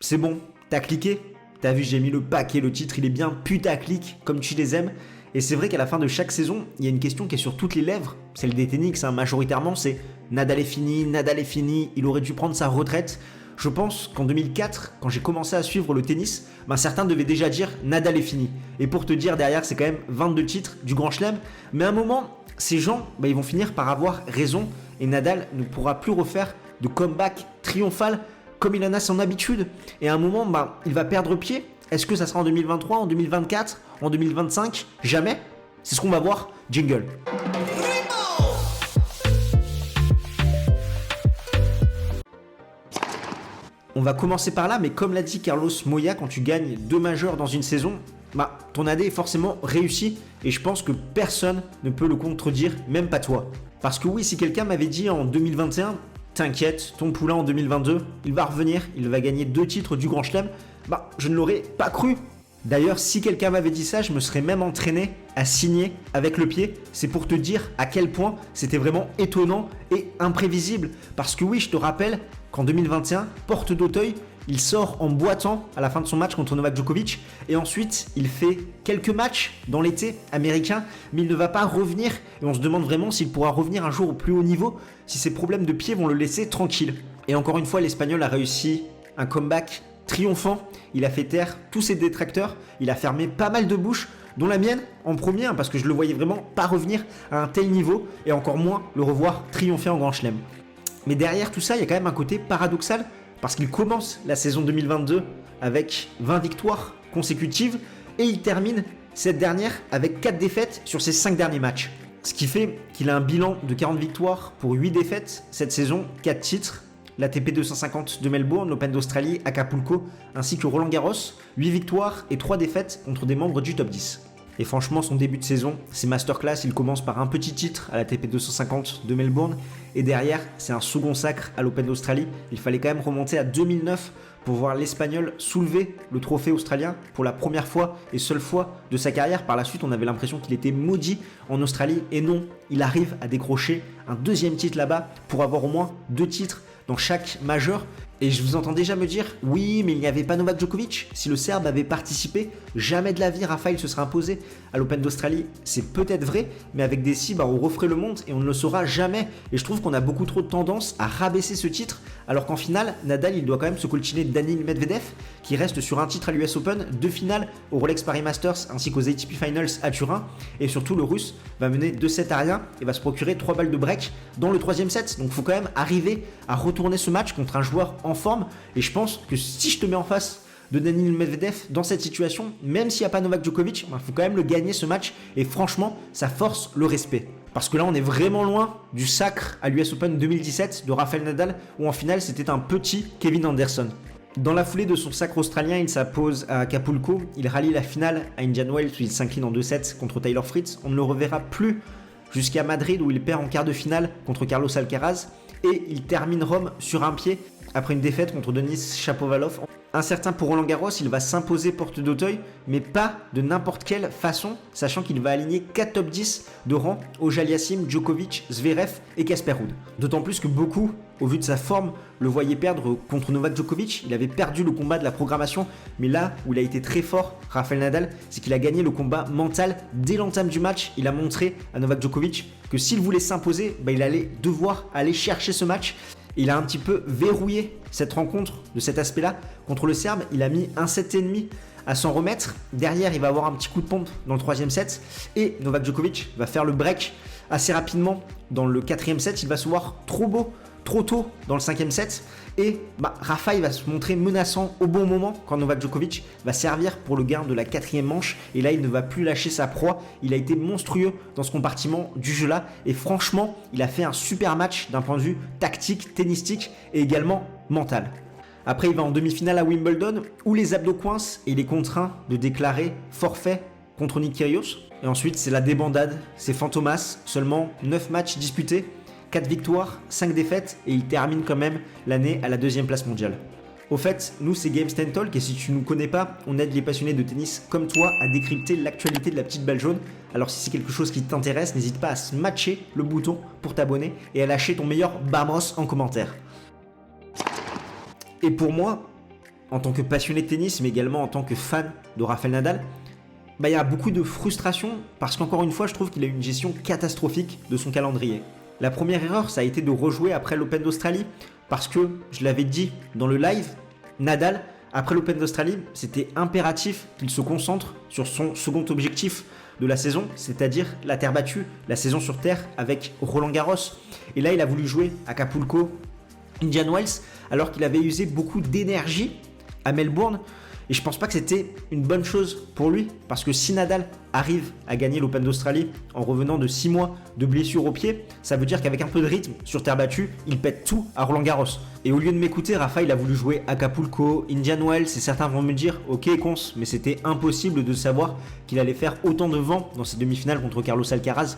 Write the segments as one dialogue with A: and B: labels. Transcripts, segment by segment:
A: C'est bon, t'as cliqué? T'as vu, j'ai mis le paquet, le titre, il est bien putaclic, comme tu les aimes. Et c'est vrai qu'à la fin de chaque saison, il y a une question qui est sur toutes les lèvres, celle des Ténix, majoritairement, c'est Nadal est fini, il aurait dû prendre sa retraite. Je pense qu'en 2004, quand j'ai commencé à suivre le tennis, certains devaient déjà dire Nadal est fini. Et pour te dire, derrière, c'est quand même 22 titres du Grand Chelem. Mais à un moment, ces gens, ils vont finir par avoir raison et Nadal ne pourra plus refaire de comeback triomphal comme il en a son habitude. Et à un moment, il va perdre pied. Est-ce que ça sera en 2023, en 2024, en 2025? Jamais. C'est ce qu'on va voir. Jingle. On va commencer par là, mais comme l'a dit Carlos Moya, quand tu gagnes 2 majeurs dans une saison, ton AD est forcément réussi et je pense que personne ne peut le contredire, même pas toi. Parce que oui, si quelqu'un m'avait dit en 2021, t'inquiète, ton poulain en 2022, il va revenir, il va gagner 2 titres du Grand Chelem, je ne l'aurais pas cru. D'ailleurs, si quelqu'un m'avait dit ça, je me serais même entraîné à signer avec le pied. C'est pour te dire à quel point c'était vraiment étonnant et imprévisible. Parce que oui, je te rappelle qu'en 2021, porte d'Auteuil, il sort en boitant à la fin de son match contre Novak Djokovic. Et ensuite, il fait quelques matchs dans l'été américain, mais il ne va pas revenir. Et on se demande vraiment s'il pourra revenir un jour au plus haut niveau, si ses problèmes de pied vont le laisser tranquille. Et encore une fois, l'Espagnol a réussi un comeback triomphant. Il a fait taire tous ses détracteurs, il a fermé pas mal de bouches, dont la mienne en premier, parce que je le voyais vraiment pas revenir à un tel niveau, et encore moins le revoir triompher en Grand Chelem. Mais derrière tout ça, il y a quand même un côté paradoxal, parce qu'il commence la saison 2022 avec 20 victoires consécutives, et il termine cette dernière avec 4 défaites sur ses 5 derniers matchs. Ce qui fait qu'il a un bilan de 40 victoires pour 8 défaites cette saison, 4 titres, l'ATP 250 de Melbourne, l'Open d'Australie, Acapulco, ainsi que Roland Garros, 8 victoires et 3 défaites contre des membres du top 10. Et franchement, son début de saison, c'est masterclass, il commence par un petit titre à l'ATP 250 de Melbourne, et derrière, c'est un second sacre à l'Open d'Australie. Il fallait quand même remonter à 2009 pour voir l'Espagnol soulever le trophée australien pour la première fois et seule fois de sa carrière. Par la suite, on avait l'impression qu'il était maudit en Australie, et non, il arrive à décrocher un 2e titre là-bas pour avoir au moins 2 titres dans chaque majeur. Et je vous entends déjà me dire, oui, mais il n'y avait pas Novak Djokovic. Si le Serbe avait participé, jamais de la vie Rafael se serait imposé à l'Open d'Australie. C'est peut-être vrai, mais avec des si, on referait le monde et on ne le saura jamais. Et je trouve qu'on a beaucoup trop de tendance à rabaisser ce titre, alors qu'en finale, Nadal, il doit quand même se coltiner Daniil Medvedev, qui reste sur un titre à l'US Open, 2 finales au Rolex Paris Masters, ainsi qu'aux ATP Finals à Turin. Et surtout, le Russe va mener 2-7 à rien et va se procurer 3 balles de break dans le 3e set. Donc il faut quand même arriver à retourner ce match contre un joueur en forme, et je pense que si je te mets en face de Daniil Medvedev dans cette situation, même s'il n'y a pas Novak Djokovic, il faut quand même le gagner ce match, et franchement ça force le respect. Parce que là on est vraiment loin du sacre à l'US Open 2017 de Rafael Nadal, où en finale c'était un petit Kevin Anderson. Dans la foulée de son sacre australien, il s'impose à Acapulco, il rallie la finale à Indian Wells où il s'incline en 2-7 contre Taylor Fritz. On ne le reverra plus jusqu'à Madrid où il perd en quart de finale contre Carlos Alcaraz, et il termine Rome sur un pied après une défaite contre Denis Shapovalov. Incertain pour Roland Garros, il va s'imposer porte d'Auteuil, mais pas de n'importe quelle façon, sachant qu'il va aligner 4 top 10 de rang Auger-Aliassime, Djokovic, Zverev et Casper Ruud. D'autant plus que beaucoup, au vu de sa forme, le voyaient perdre contre Novak Djokovic. Il avait perdu le combat de la programmation, mais là où il a été très fort, Rafael Nadal, c'est qu'il a gagné le combat mental dès l'entame du match. Il a montré à Novak Djokovic que s'il voulait s'imposer, il allait devoir aller chercher ce match. Il a un petit peu verrouillé cette rencontre de cet aspect-là. Contre le Serbe, il a mis un 7,5 à s'en remettre. Derrière, il va avoir un petit coup de pompe dans le 3e set. Et Novak Djokovic va faire le break assez rapidement dans le 4e set. Il va se voir trop beau, trop tôt dans le 5e set. Et Rafael va se montrer menaçant au bon moment quand Novak Djokovic va servir pour le gain de la 4e manche. Et là, il ne va plus lâcher sa proie. Il a été monstrueux dans ce compartiment du jeu-là. Et franchement, il a fait un super match d'un point de vue tactique, tennistique et également mental. Après, il va en demi-finale à Wimbledon où les abdos coincent et il est contraint de déclarer forfait contre Nick Kyrgios. Et ensuite, c'est la débandade, c'est Fantomas, seulement 9 matchs disputés, 4 victoires, 5 défaites, et il termine quand même l'année à la 2e place mondiale. Au fait, nous c'est Games 10 Talk, et si tu ne nous connais pas, on aide les passionnés de tennis comme toi à décrypter l'actualité de la petite balle jaune. Alors si c'est quelque chose qui t'intéresse, n'hésite pas à smatcher le bouton pour t'abonner et à lâcher ton meilleur Vamos en commentaire. Et pour moi, en tant que passionné de tennis, mais également en tant que fan de Rafael Nadal, il y a beaucoup de frustration parce qu'encore une fois, je trouve qu'il a une gestion catastrophique de son calendrier. La première erreur, ça a été de rejouer après l'Open d'Australie parce que, je l'avais dit dans le live, Nadal, après l'Open d'Australie, c'était impératif qu'il se concentre sur son second objectif de la saison, c'est-à-dire la terre battue, la saison sur terre avec Roland Garros. Et là, il a voulu jouer à Acapulco, Indian Wells, alors qu'il avait usé beaucoup d'énergie à Melbourne. Et je pense pas que c'était une bonne chose pour lui, parce que si Nadal arrive à gagner l'Open d'Australie en revenant de 6 mois de blessure au pied, ça veut dire qu'avec un peu de rythme sur terre battue, il pète tout à Roland Garros. Et au lieu de m'écouter, Rafa il a voulu jouer Acapulco, Indian Wells, et certains vont me dire ok cons, mais c'était impossible de savoir qu'il allait faire autant de vent dans ses demi-finales contre Carlos Alcaraz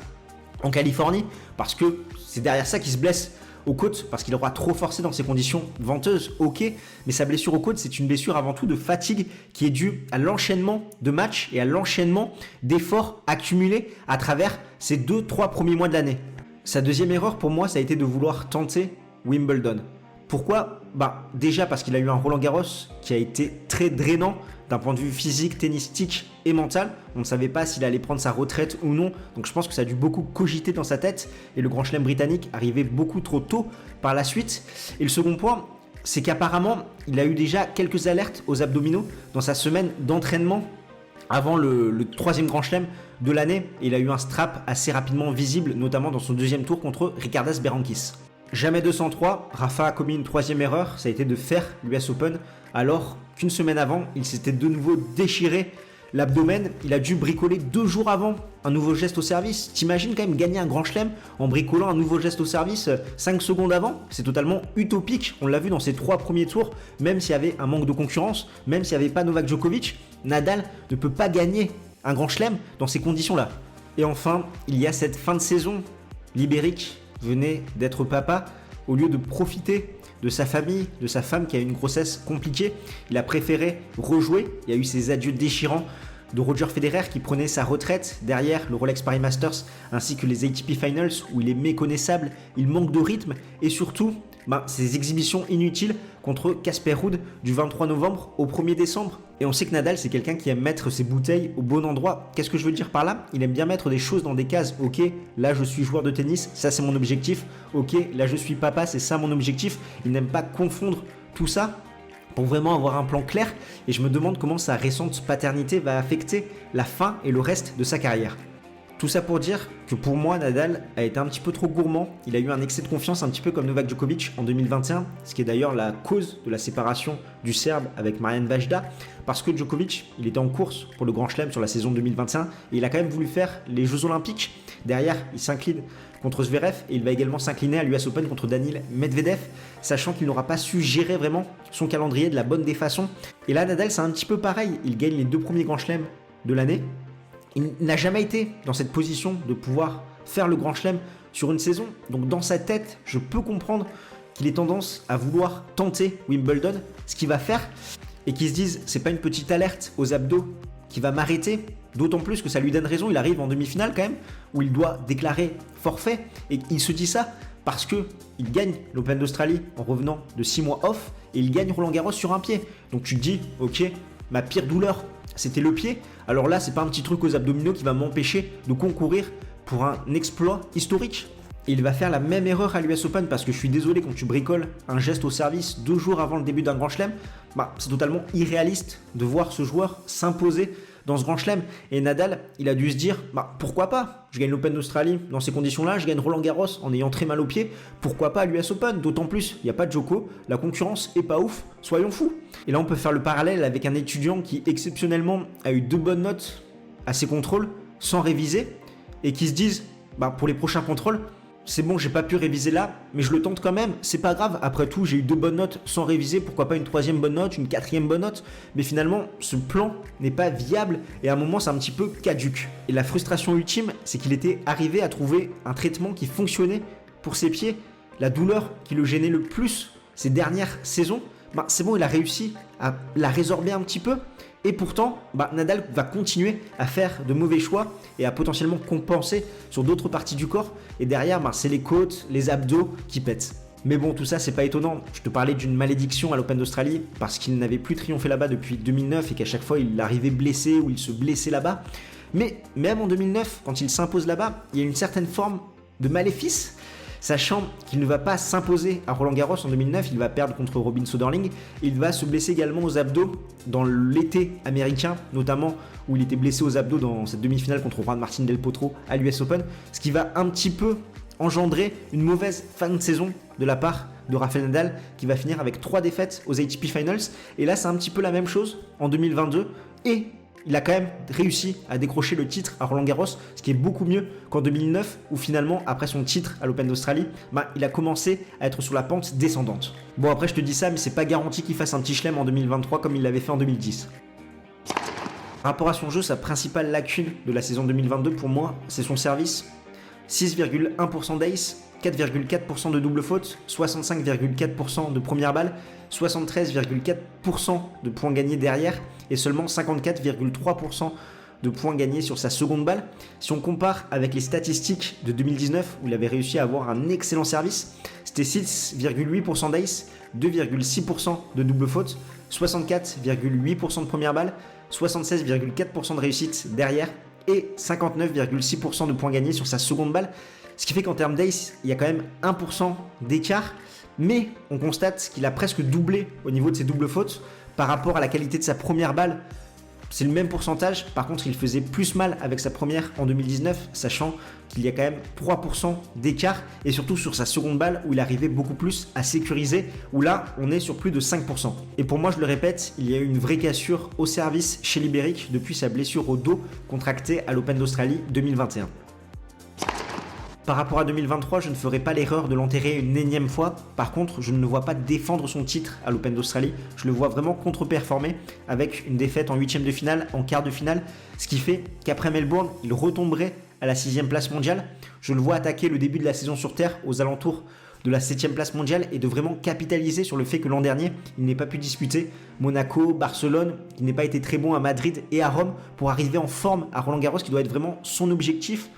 A: en Californie, parce que c'est derrière ça qu'il se blesse aux côtes, parce qu'il aura trop forcé dans ces conditions venteuses, ok, mais sa blessure aux côtes, c'est une blessure avant tout de fatigue qui est due à l'enchaînement de matchs et à l'enchaînement d'efforts accumulés à travers ces 2-3 premiers mois de l'année. Sa deuxième erreur pour moi, ça a été de vouloir tenter Wimbledon. Pourquoi ? Déjà parce qu'il a eu un Roland Garros qui a été très drainant d'un point de vue physique, tennistique et mental. On ne savait pas s'il allait prendre sa retraite ou non, donc je pense que ça a dû beaucoup cogiter dans sa tête, et le Grand Chelem britannique arrivait beaucoup trop tôt par la suite. Et le second point, c'est qu'apparemment, il a eu déjà quelques alertes aux abdominaux dans sa semaine d'entraînement avant le troisième Grand Chelem de l'année. Il a eu un strap assez rapidement visible, notamment dans son deuxième tour contre Ricardas Berankis. Jamais 203, Rafa a commis une troisième erreur, ça a été de faire l'US Open, alors qu'une semaine avant, il s'était de nouveau déchiré l'abdomen. Il a dû bricoler 2 jours avant un nouveau geste au service. T'imagines quand même gagner un Grand Chelem en bricolant un nouveau geste au service 5 secondes avant ? C'est totalement utopique. On l'a vu dans ses 3 premiers tours, même s'il y avait un manque de concurrence, même s'il n'y avait pas Novak Djokovic, Nadal ne peut pas gagner un Grand Chelem dans ces conditions-là. Et enfin, il y a cette fin de saison. Libéric venait d'être papa. Au lieu de profiter de sa famille, de sa femme qui a une grossesse compliquée, il a préféré rejouer. Il y a eu ces adieux déchirants de Roger Federer qui prenait sa retraite derrière le Rolex Paris Masters ainsi que les ATP Finals où il est méconnaissable, il manque de rythme et surtout ces exhibitions inutiles contre Casper Ruud du 23 novembre au 1er décembre. Et on sait que Nadal c'est quelqu'un qui aime mettre ses bouteilles au bon endroit. Qu'est-ce que je veux dire par là ? Il aime bien mettre des choses dans des cases. Ok, là je suis joueur de tennis, ça c'est mon objectif. Ok, là je suis papa, c'est ça mon objectif. Il n'aime pas confondre tout ça pour vraiment avoir un plan clair, et je me demande comment sa récente paternité va affecter la fin et le reste de sa carrière. Tout ça pour dire que pour moi, Nadal a été un petit peu trop gourmand. Il a eu un excès de confiance, un petit peu comme Novak Djokovic en 2021, ce qui est d'ailleurs la cause de la séparation du Serbe avec Marian Vajda, parce que Djokovic, il était en course pour le Grand Chelem sur la saison 2021, et il a quand même voulu faire les Jeux Olympiques. Derrière, il s'incline contre Zverev, et il va également s'incliner à l'US Open contre Daniil Medvedev, sachant qu'il n'aura pas su gérer vraiment son calendrier de la bonne des façons. Et là, Nadal, c'est un petit peu pareil. Il gagne les 2 premiers Grands Chelems de l'année. Il n'a jamais été dans cette position de pouvoir faire le Grand Chelem sur une saison. Donc dans sa tête, je peux comprendre qu'il ait tendance à vouloir tenter Wimbledon, ce qu'il va faire, et qu'il se dise c'est pas une petite alerte aux abdos qui va m'arrêter, d'autant plus que ça lui donne raison. Il arrive en demi-finale quand même, où il doit déclarer forfait, et il se dit ça parce qu'il gagne l'Open d'Australie en revenant de 6 mois off, et il gagne Roland Garros sur un pied. Donc tu te dis, ok, ma pire douleur, c'était le pied. Alors là, c'est pas un petit truc aux abdominaux qui va m'empêcher de concourir pour un exploit historique. Et il va faire la même erreur à l'US Open, parce que je suis désolé, quand tu bricoles un geste au service 2 jours avant le début d'un Grand Chelem, c'est totalement irréaliste de voir ce joueur s'imposer dans ce Grand Chelem. Et Nadal, il a dû se dire, pourquoi pas ? Je gagne l'Open d'Australie dans ces conditions-là, je gagne Roland Garros en ayant très mal aux pieds, pourquoi pas à l'US Open ? D'autant plus, il n'y a pas de Djoko, la concurrence est pas ouf, soyons fous. Et là, on peut faire le parallèle avec un étudiant qui exceptionnellement a eu 2 bonnes notes à ses contrôles sans réviser, et qui se disent, pour les prochains contrôles, c'est bon, j'ai pas pu réviser là, mais je le tente quand même, c'est pas grave, après tout j'ai eu 2 bonnes notes sans réviser, pourquoi pas une 3e bonne note, une 4e bonne note, mais finalement ce plan n'est pas viable, et à un moment c'est un petit peu caduque. Et la frustration ultime, c'est qu'il était arrivé à trouver un traitement qui fonctionnait pour ses pieds. La douleur qui le gênait le plus ces dernières saisons, c'est bon, il a réussi à la résorber un petit peu. Et pourtant, Nadal va continuer à faire de mauvais choix et à potentiellement compenser sur d'autres parties du corps. Et derrière, c'est les côtes, les abdos qui pètent. Mais bon, tout ça, c'est pas étonnant. Je te parlais d'une malédiction à l'Open d'Australie parce qu'il n'avait plus triomphé là-bas depuis 2009 et qu'à chaque fois, il arrivait blessé ou il se blessait là-bas. Mais même en 2009, quand il s'impose là-bas, il y a une certaine forme de maléfice, sachant qu'il ne va pas s'imposer à Roland-Garros en 2009, il va perdre contre Robin Söderling, il va se blesser également aux abdos dans l'été américain, notamment où il était blessé aux abdos dans cette demi-finale contre Juan Martín del Potro à l'US Open, ce qui va un petit peu engendrer une mauvaise fin de saison de la part de Rafael Nadal qui va finir avec 3 défaites aux ATP Finals. Et là, c'est un petit peu la même chose en 2022 et il a quand même réussi à décrocher le titre à Roland-Garros, ce qui est beaucoup mieux qu'en 2009 où finalement, après son titre à l'Open d'Australie, il a commencé à être sur la pente descendante. Bon, après je te dis ça, mais c'est pas garanti qu'il fasse un petit chelem en 2023 comme il l'avait fait en 2010. Par rapport à son jeu, sa principale lacune de la saison 2022 pour moi, c'est son service. 6,1% d'ace, 4,4% de double faute, 65,4% de première balle, 73,4% de points gagnés derrière et seulement 54,3% de points gagnés sur sa seconde balle. Si on compare avec les statistiques de 2019 où il avait réussi à avoir un excellent service, c'était 6,8% d'ace, 2,6% de double faute, 64,8% de première balle, 76,4% de réussite derrière et 59,6% de points gagnés sur sa seconde balle. Ce qui fait qu'en termes d'ace, il y a quand même 1% d'écart, mais on constate qu'il a presque doublé au niveau de ses doubles fautes par rapport à la qualité de sa première balle. C'est le même pourcentage, par contre il faisait plus mal avec sa première en 2019, sachant qu'il y a quand même 3% d'écart, et surtout sur sa seconde balle où il arrivait beaucoup plus à sécuriser, où là on est sur plus de 5%. Et pour moi, je le répète, il y a eu une vraie cassure au service chez Líberic depuis sa blessure au dos contractée à l'Open d'Australie 2021. Par rapport à 2023, je ne ferai pas l'erreur de l'enterrer une énième fois. Par contre, je ne le vois pas défendre son titre à l'Open d'Australie. Je le vois vraiment contre-performer avec une défaite en 8e de finale, en quart de finale. Ce qui fait qu'après Melbourne, il retomberait à la 6e place mondiale. Je le vois attaquer le début de la saison sur Terre aux alentours de la 7e place mondiale et de vraiment capitaliser sur le fait que l'an dernier, il n'ait pas pu disputer Monaco, Barcelone, qu'il n'ait pas été très bon à Madrid et à Rome pour arriver en forme à Roland-Garros, qui doit être vraiment son objectif.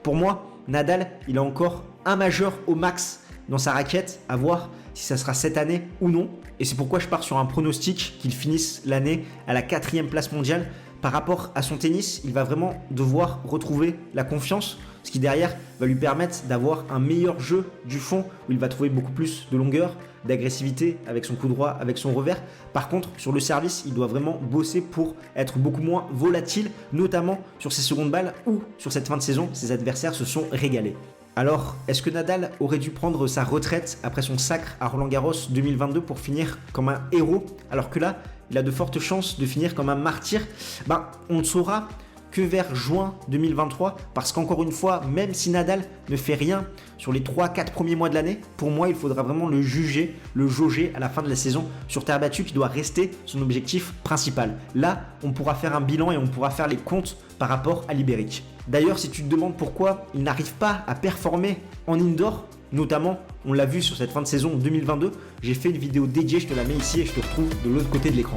A: Pour moi, Nadal, il a encore un majeur au max dans sa raquette, à voir si ça sera cette année ou non. Et c'est pourquoi je pars sur un pronostic qu'il finisse l'année à la 4e place mondiale. Par rapport à son tennis, il va vraiment devoir retrouver la confiance, ce qui derrière va lui permettre d'avoir un meilleur jeu du fond, où il va trouver beaucoup plus de longueur, d'agressivité avec son coup droit, avec son revers. Par contre, sur le service, il doit vraiment bosser pour être beaucoup moins volatile, notamment sur ses secondes balles où, sur cette fin de saison, ses adversaires se sont régalés. Alors, est-ce que Nadal aurait dû prendre sa retraite après son sacre à Roland-Garros 2022 pour finir comme un héros, alors que là, il a de fortes chances de finir comme un martyr? On ne saura que vers juin 2023, parce qu'encore une fois, même si Nadal ne fait rien sur les 3-4 premiers mois de l'année, pour moi, il faudra vraiment le juger, le jauger à la fin de la saison sur terre battue, qui doit rester son objectif principal. Là, on pourra faire un bilan et on pourra faire les comptes par rapport à Líberic. D'ailleurs, si tu te demandes pourquoi il n'arrive pas à performer en indoor, notamment, on l'a vu sur cette fin de saison 2022, j'ai fait une vidéo dédiée, je te la mets ici et je te retrouve de l'autre côté de l'écran.